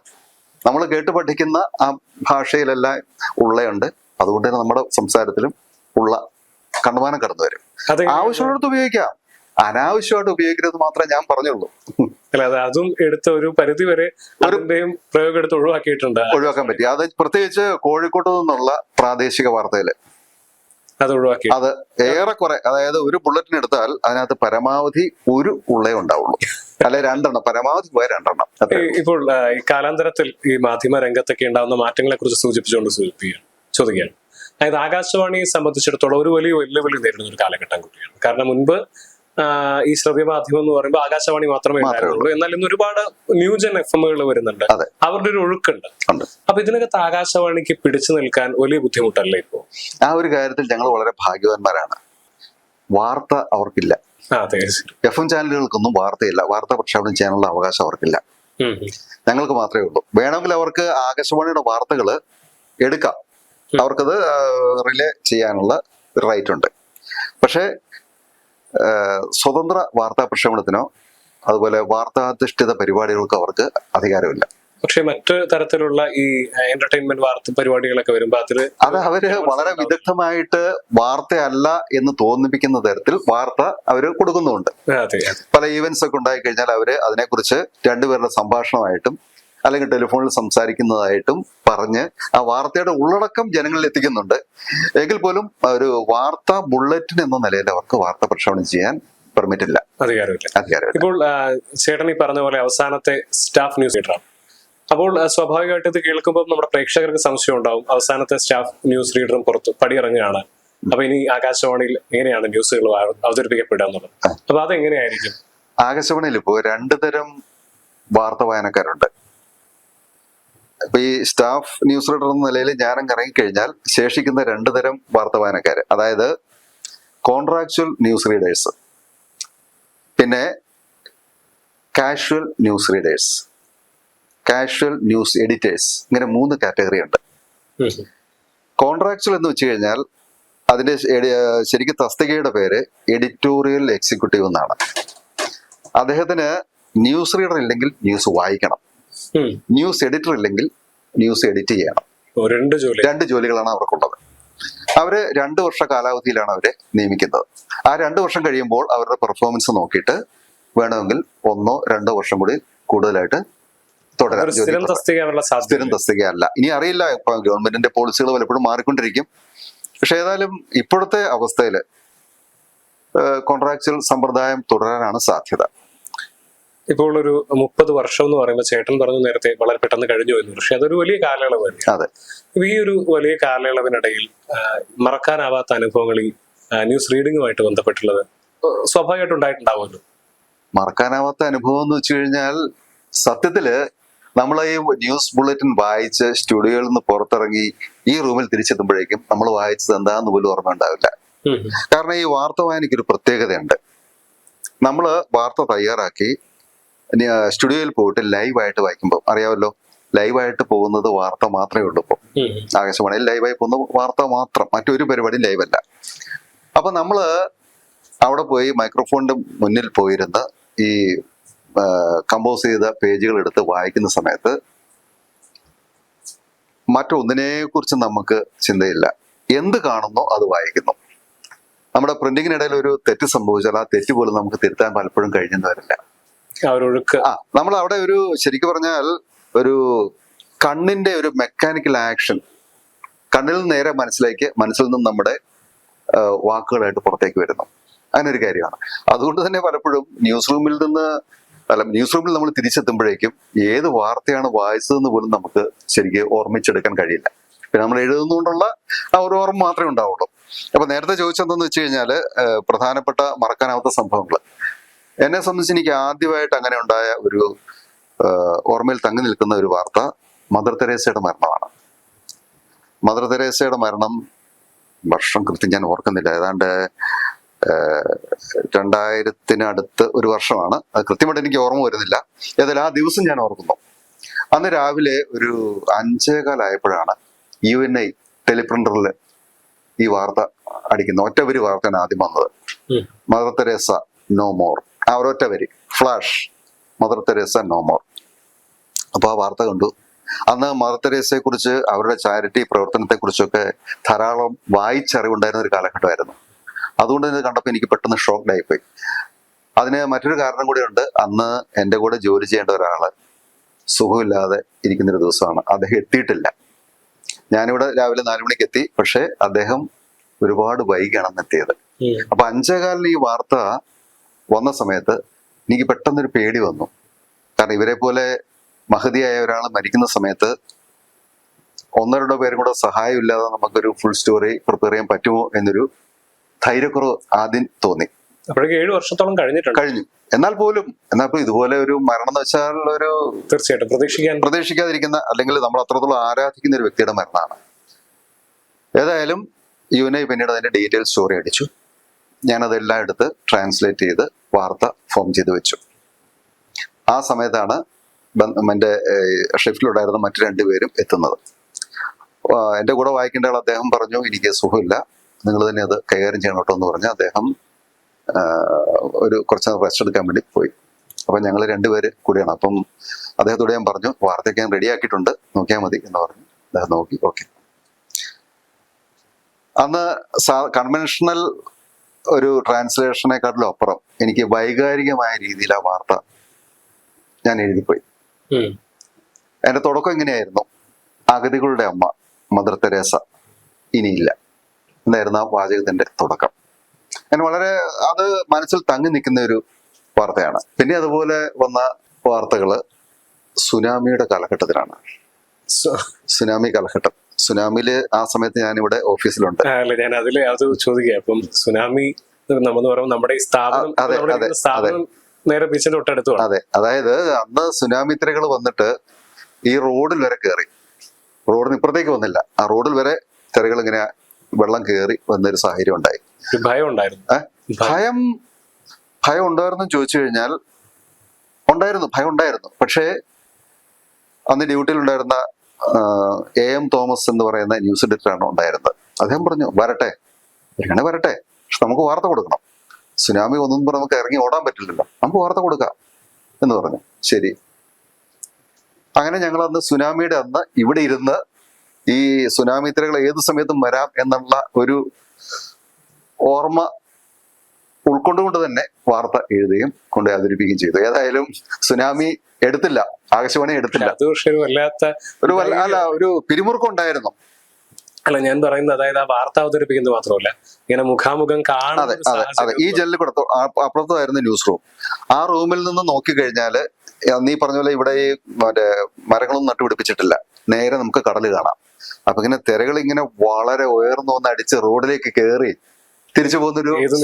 നമ്മൾ കേട്ട് പഠിക്കുന്ന ആ ഭാഷയിലെല്ലാം ഉള്ളയുണ്ട്. അതുകൊണ്ട് തന്നെ നമ്മുടെ സംസാരത്തിലും ഉള്ള കണ്ടുമാനം കടന്നു വരും. ആവശ്യമുള്ളത് ഉപയോഗിക്കാം, അനാവശ്യമായിട്ട് ഉപയോഗിക്കരുത് മാത്രമേ ഞാൻ പറഞ്ഞുള്ളൂ. അല്ല, അതും എടുത്ത ഒരു പരിധി വരെ പ്രയോഗം എടുത്ത് ഒഴിവാക്കാൻ പറ്റി. അത് പ്രത്യേകിച്ച് കോഴിക്കോട്ട് നിന്നുള്ള പ്രാദേശിക വാർത്തയില് അത് ഏറെക്കുറെ, അതായത് ഒരു ബുള്ളറ്റിൻ എടുത്താൽ അതിനകത്ത് പരമാവധി ഒരു ഉള്ളേ ഉണ്ടാവുള്ളൂ, അല്ലെ രണ്ടെണ്ണം, പരമാവധി പോയ രണ്ടെണ്ണം. ഇപ്പോൾ ഈ കാലാന്തരത്തിൽ ഈ മാധ്യമ രംഗത്തൊക്കെ ഉണ്ടാകുന്ന മാറ്റങ്ങളെ കുറിച്ച് സൂചിപ്പിച്ചുകൊണ്ട് ചോദിക്കുകയാണ്. അതായത് ആകാശവാണിയെ സംബന്ധിച്ചിടത്തോളം ഒരു വലിയ വെല്ലുവിളി നേരിടുന്ന ഒരു കാലഘട്ടം കൂടിയാണ്. കാരണം മുൻപ് ഈ ശ്രവ്യ മാധ്യമം എന്ന് പറയുമ്പോൾ ആകാശവാണി മാത്രമേ ഉണ്ടായിരുന്നുള്ളൂ. എന്നാൽ ഇന്ന് ഒരുപാട് ന്യൂജൻ FM-കൾ വരുന്നുണ്ട്, അവരുടെ ഒരു ഒഴുക്കുണ്ട്. അപ്പൊ ഇതിനകത്ത് ആകാശവാണിക്ക് പിടിച്ചു നിൽക്കാൻ വലിയ ബുദ്ധിമുട്ടല്ലേ ഇപ്പോ? ആ ഒരു കാര്യത്തിൽ ഞങ്ങൾ വളരെ ഭാഗ്യവാന്മാരാണ്. വാർത്ത അവർക്കില്ല. FM ചാനലുകൾക്കൊന്നും വാർത്തയില്ല, വാർത്താ പ്രക്ഷേപണം ചെയ്യാനുള്ള അവകാശം അവർക്കില്ല. ഞങ്ങൾക്ക് മാത്രമേ ഉള്ളൂ. വേണമെങ്കിൽ അവർക്ക് ആകാശവാണിയുടെ വാർത്തകൾ എടുക്കാം, അവർക്കത് റിലേ ചെയ്യാനുള്ള റൈറ്റ് ഉണ്ട്. പക്ഷേ സ്വതന്ത്ര വാർത്താ പ്രക്ഷേപണത്തിനോ അതുപോലെ വാർത്താധിഷ്ഠിത പരിപാടികൾക്കോ അവർക്ക് അധികാരമില്ല. പക്ഷെ മറ്റു തരത്തിലുള്ള ഈ എന്റർടൈൻമെന്റ് വാർത്ത പരിപാടികളൊക്കെ വരുമ്പോൾ അത് അവര് വളരെ വിദഗ്ധമായിട്ട് വാർത്തയല്ല എന്ന് തോന്നിപ്പിക്കുന്ന തരത്തിൽ വാർത്ത അവര് കൊടുക്കുന്നുണ്ട്. പല ഈവന്റ്സ് ഒക്കെ ഉണ്ടായി കഴിഞ്ഞാൽ അവര് അതിനെക്കുറിച്ച് രണ്ടുപേരുടെ സംഭാഷണമായിട്ടും അല്ലെങ്കിൽ ടെലിഫോണിൽ സംസാരിക്കുന്നതായിട്ടും പറഞ്ഞ് ആ വാർത്തയുടെ ഉള്ളടക്കം ജനങ്ങളിൽ എത്തിക്കുന്നുണ്ട്. എങ്കിൽ പോലും ഒരു വാർത്താ ബുള്ളറ്റിൻ എന്ന നിലയിൽ അവർക്ക് വാർത്ത പ്രക്ഷേപണം ചെയ്യാൻ പെർമിറ്റ് ഇല്ല, അധികാരമില്ല. ഇപ്പോൾ ചേട്ടൻ ഈ പറഞ്ഞ പോലെ അവസാനത്തെ സ്റ്റാഫ് ന്യൂസ് റീഡറാണ്. അപ്പോൾ സ്വാഭാവികമായിട്ട് ഇത് കേൾക്കുമ്പോൾ നമ്മുടെ പ്രേക്ഷകർക്ക് സംശയം ഉണ്ടാവും, അവസാനത്തെ സ്റ്റാഫ് ന്യൂസ് റീഡറും പുറത്ത് പടിയിറങ്ങുകയാണ്, അപ്പൊ ഇനി ആകാശവാണിയിൽ എങ്ങനെയാണ് ന്യൂസുകൾ അവതരിപ്പിക്കപ്പെടുക എന്നുള്ളത്. അപ്പൊ അതെങ്ങനെയായിരിക്കും? ആകാശവാണിയിൽ ഇപ്പോ രണ്ടു തരം വാർത്ത വായനക്കാരുണ്ട്. ഇപ്പൊ ഈ സ്റ്റാഫ് ന്യൂസ് റീഡർ എന്ന നിലയിൽ ഞാനങ്ങ് ഇറങ്ങിക്കഴിഞ്ഞാൽ ശേഷിക്കുന്ന രണ്ടു തരം വാർത്ത വായനക്കാര്, അതായത് കോൺട്രാക്ച്വൽ ന്യൂസ് റീഡേഴ്സ്, പിന്നെ casual news readers, casual news editors, ഇങ്ങനെ 3 കാറ്റഗറി ഉണ്ട്. കോൺട്രാക്ച്വൽ എന്ന് വെച്ച് കഴിഞ്ഞാൽ അതിന്റെ ശരിക്കും തസ്തികയുടെ പേര് എഡിറ്റോറിയൽ എക്സിക്യൂട്ടീവ് എന്നാണ്. അദ്ദേഹത്തിന് ന്യൂസ് റീഡർ ഇല്ലെങ്കിൽ ന്യൂസ് വായിക്കണം, ന്യൂസ് എഡിറ്റർ ഇല്ലെങ്കിൽ ന്യൂസ് എഡിറ്റ് ചെയ്യണം. രണ്ട് ജോലികളാണ് അവർക്കുള്ളത്. അവര് 2 വർഷ കാലാവധിയിലാണ് അവരെ നിയമിക്കുന്നത്. ആ 2 വർഷം കഴിയുമ്പോൾ അവരുടെ പെർഫോമൻസ് നോക്കിയിട്ട് വേണമെങ്കിൽ 1 or 2 വർഷം കൂടി കൂടുതലായിട്ട് തുടരാം. സ്ഥിരം തസ്തികയല്ല. ഇനി അറിയില്ല, ഇപ്പൊ ഗവൺമെന്റിന്റെ പോളിസികൾ പലപ്പോഴും മാറിക്കൊണ്ടിരിക്കും. പക്ഷെ ഏതായാലും ഇപ്പോഴത്തെ അവസ്ഥയില് കോൺട്രാക്ച്വൽ സമ്പ്രദായം തുടരാനാണ് സാധ്യത. ഇപ്പോൾ ഒരു 30 വർഷം എന്ന് പറയുമ്പോൾ ചേട്ടൻ പറഞ്ഞു നേരത്തെ വളരെ പെട്ടെന്ന് കഴിഞ്ഞു വരുന്നു, പക്ഷെ അതൊരു വലിയ കാലയളവ് തന്നെയാണ്. ഈ ഒരു വലിയ കാലയളവിനിടയിൽ മറക്കാനാവാത്ത അനുഭവങ്ങൾ ഈ ന്യൂസ് റീഡിങ്ങുമായിട്ട് ബന്ധപ്പെട്ടുള്ളത് സ്വാഭാവികമായിട്ട് ഉണ്ടായിട്ടുണ്ടാവുമല്ലോ. മറക്കാനാവാത്ത അനുഭവം എന്ന് വെച്ച് കഴിഞ്ഞാൽ, സത്യത്തില് നമ്മൾ ഈ ന്യൂസ് ബുള്ളറ്റിൻ വായിച്ച് സ്റ്റുഡിയോയിൽ നിന്ന് പുറത്തിറങ്ങി ഈ റൂമിൽ തിരിച്ചെത്തുമ്പോഴേക്കും നമ്മൾ വായിച്ചത് എന്താന്ന് പോലും ഓർമ്മ ഉണ്ടാവില്ല. കാരണം ഈ വാർത്ത വായനയ്ക്കൊരു പ്രത്യേകതയുണ്ട്. നമ്മള് വാർത്ത തയ്യാറാക്കി സ്റ്റുഡിയോയിൽ പോയിട്ട് ലൈവായിട്ട് വായിക്കുമ്പോൾ അറിയാമല്ലോ, ലൈവായിട്ട് പോകുന്നത് വാർത്ത മാത്രമേ ഉള്ളൂ ഇപ്പോൾ. ആകാശവാണിയിൽ ലൈവായി പോകുന്ന വാർത്ത മാത്രം, മറ്റൊരു പരിപാടി ലൈവല്ല. അപ്പൊ നമ്മള് അവിടെ പോയി മൈക്രോഫോണിന്റെ മുന്നിൽ പോയിരുന്ന് ഈ കമ്പോസ് ചെയ്ത പേജുകൾ എടുത്ത് വായിക്കുന്ന സമയത്ത് മറ്റൊന്നിനെ കുറിച്ച് നമുക്ക് ചിന്തയില്ല. എന്ത് കാണുന്നോ അത് വായിക്കുന്നു. നമ്മുടെ പ്രിന്റിങ്ങിനിടയിൽ ഒരു തെറ്റ് സംഭവിച്ചാൽ ആ തെറ്റ് പോലും നമുക്ക് തിരുത്താൻ പലപ്പോഴും കഴിഞ്ഞെന്ന് വരില്ല. നമ്മൾ അവിടെ ഒരു ശരിക്കും പറഞ്ഞാൽ ഒരു കണ്ണിന്റെ ഒരു മെക്കാനിക്കൽ ആക്ഷൻ, കണ്ണിൽ നിന്ന് നേരെ മനസ്സിൽ നിന്നും നമ്മുടെ വാക്കുകളായിട്ട് പുറത്തേക്ക് വരുന്നു. അങ്ങനെ ഒരു കാര്യമാണ്. അതുകൊണ്ട് തന്നെ പലപ്പോഴും ന്യൂസ് റൂമിൽ നമ്മൾ തിരിച്ചെത്തുമ്പോഴേക്കും ഏത് വാർത്തയാണ് വായിച്ചതെന്ന് പോലും നമുക്ക് ശരിക്കും ഓർമ്മിച്ചെടുക്കാൻ കഴിയില്ല. പിന്നെ നമ്മൾ എഴുതുന്നതുകൊണ്ടുള്ള ആ ഒരു ഓർമ്മ മാത്രമേ ഉണ്ടാവുള്ളൂ. അപ്പൊ നേരത്തെ ചോദിച്ചതെന്ന് വെച്ച് കഴിഞ്ഞാല് പ്രധാനപ്പെട്ട മറക്കാനാവാത്ത സംഭവങ്ങൾ എന്നെ സംബന്ധിച്ച് എനിക്ക് ആദ്യമായിട്ട് അങ്ങനെ ഉണ്ടായ ഒരു ഓർമ്മയിൽ തങ്ങി നിൽക്കുന്ന ഒരു വാർത്ത മദർ തെരേസയുടെ മരണമാണ്. മദർ തെരേസയുടെ മരണം വർഷം കൃത്യം ഞാൻ ഓർക്കുന്നില്ല, ഏതാണ്ട് 2000 അടുത്ത് ഒരു വർഷമാണ്. അത് കൃത്യമായിട്ട് എനിക്ക് ഓർമ്മ വരുന്നില്ല. ഏതായാലും ആ ദിവസം ഞാൻ ഓർക്കുന്നു. അന്ന് രാവിലെ ഒരു 5:15 UNI ടെലിപ്രിന്ററിൽ ഈ വാർത്ത അടിക്കുന്ന ഒറ്റവരി വാർത്തയാണ് ആദ്യം വന്നത്. Mother Teresa no more. ആ ഒരൊറ്റ വരി, flash, Mother Teresa no more. അപ്പൊ ആ വാർത്ത കണ്ടു. അന്ന് മദർ തെരേസയെ കുറിച്ച്, അവരുടെ ചാരിറ്റി പ്രവർത്തനത്തെ കുറിച്ചൊക്കെ ധാരാളം വായിച്ചറിവുണ്ടായിരുന്ന ഒരു കാലഘട്ടമായിരുന്നു. അതുകൊണ്ട് തന്നെ കണ്ടപ്പോൾ എനിക്ക് പെട്ടെന്ന് ഷോക്ക്ഡ് ആയിപ്പോയി. അതിന് മറ്റൊരു കാരണം കൂടെ ഉണ്ട്. അന്ന് എൻ്റെ കൂടെ ജോലി ചെയ്യേണ്ട ഒരാള് സുഖമില്ലാതെ ഇരിക്കുന്നൊരു ദിവസമാണ്. അദ്ദേഹം എത്തിയിട്ടില്ല. ഞാനിവിടെ രാവിലെ 4 മണിക്ക് എത്തി, പക്ഷെ അദ്ദേഹം ഒരുപാട് വൈകിയാണ് അന്ന് എത്തിയത്. അപ്പൊ 5:15 ഈ വാർത്ത വന്ന സമയത്ത് എനിക്ക് പെട്ടെന്നൊരു പേടി വന്നു. കാരണം ഇവരെ പോലെ മഹതിയായ ഒരാൾ മരിക്കുന്ന സമയത്ത് 1-2 പേരും കൂടെ സഹായം ഇല്ലാതെ നമുക്കൊരു ഫുൾ സ്റ്റോറി പ്രിപ്പയർ ചെയ്യാൻ പറ്റുമോ എന്നൊരു ധൈര്യക്കുറവ് ആദ്യം തോന്നി. അപ്പോഴേക്ക് 7 വർഷത്തോളം കഴിഞ്ഞു. എന്നാൽ പോലും ഇതുപോലെ ഒരു മരണം എന്ന് വെച്ചാൽ ഒരു തീർച്ചയായിട്ടും പ്രതീക്ഷിക്കാതിരിക്കുന്ന, അല്ലെങ്കിൽ നമ്മൾ അത്രത്തോളം ആരാധിക്കുന്ന ഒരു വ്യക്തിയുടെ മരണമാണ്. ഏതായാലും UNI പിന്നീട് അതിന്റെ ഡീറ്റെയിൽ സ്റ്റോറി അടിച്ചു. ഞാനതെല്ലാം എടുത്ത് ട്രാൻസ്ലേറ്റ് ചെയ്ത് വാർത്ത ഫോം ചെയ്ത് വെച്ചു. ആ സമയത്താണ് എൻ്റെ ഷിഫ്റ്റിലുണ്ടായിരുന്ന മറ്റു 2 പേരും എത്തുന്നത്. എൻ്റെ കൂടെ വായിക്കേണ്ട ആൾ അദ്ദേഹം പറഞ്ഞു, എനിക്ക് സുഖമില്ല, നിങ്ങൾ തന്നെ അത് കൈകാര്യം ചെയ്യണം കേട്ടോ എന്ന് പറഞ്ഞ് അദ്ദേഹം ഒരു കുറച്ച് റെസ്റ്റ് എടുക്കാൻ വേണ്ടി പോയി. അപ്പൊ ഞങ്ങൾ 2 പേര് കൂടിയാണ്. അപ്പം അദ്ദേഹത്തോട് ഞാൻ പറഞ്ഞു, വാർത്തയ്ക്ക് ഞാൻ റെഡി ആക്കിയിട്ടുണ്ട്, നോക്കിയാൽ മതി എന്ന് പറഞ്ഞു. അദ്ദേഹം നോക്കി, ഓക്കെ. അന്ന് കൺവെൻഷണൽ ഒരു ട്രാൻസ്ലേഷനെക്കാട്ടിലും അപ്പുറം എനിക്ക് വൈകാരികമായ രീതിയിൽ ആ വാർത്ത ഞാൻ എഴുതിപ്പോയി. അതിന്റെ തുടക്കം ഇങ്ങനെയായിരുന്നു: അഗതികളുടെ അമ്മ മദർ തെരേസ ഇനിയില്ല എന്നായിരുന്നു ആ വാചകത്തിന്റെ തുടക്കം. ഞാൻ വളരെ അത് മനസ്സിൽ തങ്ങി നിൽക്കുന്ന ഒരു വാർത്തയാണ്. പിന്നെ അതുപോലെ വന്ന വാർത്തകള് സുനാമിയുടെ കാലഘട്ടത്തിലാണ്. സുനാമി കാലഘട്ടം. സുനാമിയില് ആ സമയത്ത് ഞാനിവിടെ ഓഫീസിലുണ്ട്. ഞാൻ അതില് അത് ചോദിക്കാം. അപ്പം സുനാമി നമ്മൾ പറയുമ്പോൾ നമ്മുടെ ഈ സ്ഥാപനം നേരെ ബീച്ചിന്റെ തൊട്ടടുത്താണ്. അതെ, അതായത് അന്ന് സുനാമി തിരകൾ വന്നിട്ട് ഈ റോഡിൽ വരെ കയറി. റോഡിന് ഇപ്പുറത്തേക്ക് വന്നില്ല, ആ റോഡിൽ വരെ തിരകൾ ഇങ്ങനെ വെള്ളം കയറി വന്നൊരു സാഹചര്യം ഉണ്ടായി. ഭയം ഉണ്ടായിരുന്നു. ഭയം ഉണ്ടായിരുന്നു ചോദിച്ചു കഴിഞ്ഞാൽ ഭയം ഉണ്ടായിരുന്നു. പക്ഷേ അന്ന് ഡ്യൂട്ടിയിൽ ഉണ്ടായിരുന്ന AM തോമസ് എന്ന് പറയുന്ന ന്യൂസ് എഡിറ്ററാണ് ഉണ്ടായിരുന്നത്. അദ്ദേഹം പറഞ്ഞു, വരട്ടെ, വരട്ടെ, പക്ഷെ നമുക്ക് വാർത്ത കൊടുക്കണം. സുനാമി ഒന്നും പറഞ്ഞ് നമുക്ക് ഇറങ്ങി ഓടാൻ പറ്റില്ലല്ലോ, നമുക്ക് വാർത്ത കൊടുക്കാം എന്ന് പറഞ്ഞു. ശരി. അങ്ങനെ ഞങ്ങൾ അന്ന് സുനാമിയുടെ അന്ന് ഇവിടെ ഇരുന്ന് ഈ സുനാമി തിരകൾ ഏത് സമയത്തും വരാം എന്നുള്ള ഒരു ഓർമ്മ ഉൾക്കൊണ്ടുകൊണ്ട് തന്നെ വാർത്ത എഴുതുകയും കൊണ്ട് അവതരിപ്പിക്കുകയും ചെയ്തു. ഏതായാലും സുനാമി എടുത്തില്ല, ആകാശവാണി എടുത്തില്ല. ഒരു പിരിമുറുക്കം ഉണ്ടായിരുന്നു. അല്ല, ഞാൻ പറയുന്നത് അതായത് ആ വാർത്ത അവതരിപ്പിക്കുന്നത് മാത്രമല്ല, ഇങ്ങനെ മുഖാമുഖം കാണാതെ. അതെ, ഈ ജനലിൽ കൂടെ അപ്പുറത്തായിരുന്നു ന്യൂസ് റൂം. ആ റൂമിൽ നിന്ന് നോക്കിക്കഴിഞ്ഞാല് നീ പറഞ്ഞ പോലെ ഇവിടെ ഈ മരങ്ങളൊന്നും നട്ടുപിടിപ്പിച്ചിട്ടില്ല, നേരെ നമുക്ക് കടൽ കാണാം. അപ്പൊ ഇങ്ങനെ തിരകൾ ഇങ്ങനെ വളരെ ഉയർന്നു വന്ന് അടിച്ച് റോഡിലേക്ക് കയറി തിരിച്ചു പോകുന്നൊരു ഏത്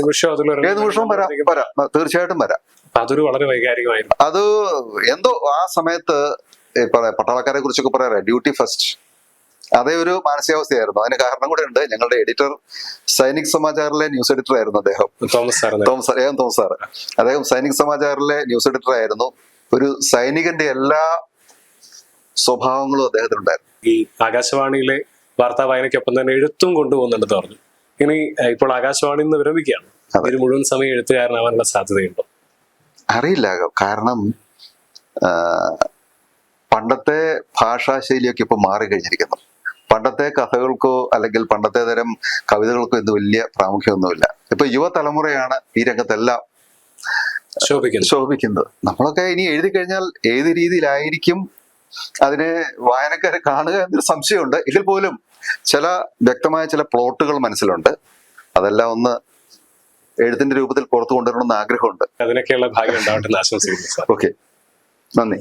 നിമിഷവും വരാം, തീർച്ചയായിട്ടും വരാം. അതൊരു വളരെ വൈകാരികമായിരുന്നു. അത് എന്തോ ആ സമയത്ത് പട്ടാളക്കാരെ കുറിച്ചൊക്കെ പറയാറ്, ഡ്യൂട്ടി ഫസ്റ്റ്, അതേ ഒരു മാനസികാവസ്ഥയായിരുന്നു. അതിന് കാരണം കൂടെ ഉണ്ട്. ഞങ്ങളുടെ എഡിറ്റർ സൈനിക് സമാചാറിലെ ന്യൂസ് എഡിറ്റർ ആയിരുന്നു അദ്ദേഹം, തോമസ് സാർ. അദ്ദേഹം സൈനിക് സമാചാറിലെ ന്യൂസ് എഡിറ്റർ ആയിരുന്നു. ഒരു സൈനികന്റെ എല്ലാ സ്വഭാവങ്ങളും അദ്ദേഹത്തിനുണ്ടായിരുന്നു. ഈ ആകാശവാണിയിലെ വാർത്താ വായനയ്ക്കൊപ്പം തന്നെ എഴുത്തും കൊണ്ടുപോകുന്നുണ്ടെന്ന് പറഞ്ഞു. ഇനി ഇപ്പോൾ ആകാശവാണിയിൽ നിന്ന് വിരമിക്കുകയാണ്. ഒരു മുഴുവൻ സമയം എഴുത്തുകാരനാവാനുള്ള സാധ്യതയുണ്ടോ? അറിയില്ല. കാരണം പണ്ടത്തെ ഭാഷാശൈലിയൊക്കെ ഇപ്പൊ മാറിക്കഴിഞ്ഞിരിക്കുന്നു. പണ്ടത്തെ കഥകൾക്കോ അല്ലെങ്കിൽ പണ്ടത്തെ തരം കവിതകൾക്കോ ഇന്ന് വലിയ പ്രാമുഖ്യമൊന്നുമില്ല. ഇപ്പൊ യുവതലമുറയാണ് ഈ രംഗത്തെല്ലാം ശോഭിക്കുന്നത്. നമ്മളൊക്കെ ഇനി എഴുതി കഴിഞ്ഞാൽ ഏത് രീതിയിലായിരിക്കും അതിനെ വായനക്കാരെ കാണുക എന്നൊരു സംശയമുണ്ട്. എങ്കിൽ പോലും ചില വ്യക്തമായ ചില പ്ലോട്ടുകൾ മനസ്സിലുണ്ട്. അതെല്ലാം ഒന്ന് എഴുത്തിന്റെ രൂപത്തിൽ പുറത്തു കൊണ്ടുവരണമെന്ന് ആഗ്രഹമുണ്ട്. അതിനൊക്കെയുള്ള ഭാഗ്യം ഉണ്ടാവട്ടെ എന്ന് ആശംസിക്കുന്നു. ഓക്കെ, നന്ദി.